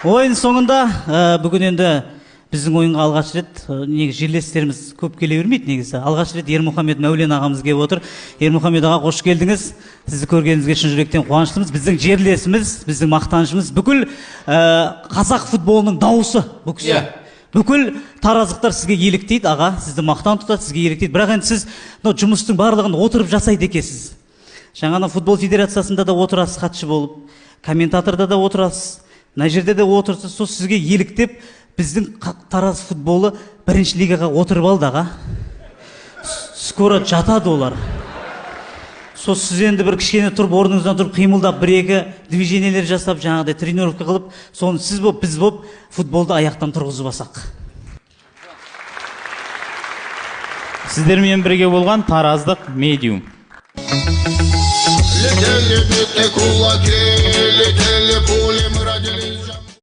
Ойын соңында бүгін енді біздің ойынға алғаш рет негізі жерлестеріміз көп келе бермейді негізі. Алғаш рет Ермұхамед Мәулен ағамыз келіп отыр. Ермұхамед аға, қош келдіңіз. Сізді көргенімізге шын жүректен қуаныштымыз. Біздің жерлесіміз, біздің мақтанышымыз, бүкіл қазақ футболының дауысы бұл кісі. Бүкіл таразықтар сізге еліктейді, аға, сізді мақтан тұтады, сізге еліктейді. Бірақ енді сіз жұмыстың барлығын отырып жасайды екенсіз. Жаңа футбол федерациясында да отырасыз хатшы болып, комментаторда да отырасыз, мына жерде де отырсыз. Сол сізге еліктеп, біздің Тараз футболы бірінші лигаға отырып алды, аға. Скоро жатады олар. Сол сіз енді бір кішкене тұрып, орныңыздан тұрып, қимылдап, бір-екі движениелер жасап, жаңағыдай тренировка қылып, соны сіз боп, біз боп футболды аяқтан тұрғызып алсақ. Сіздермен бірге болған тараздық медиум. Летели кулаки, летели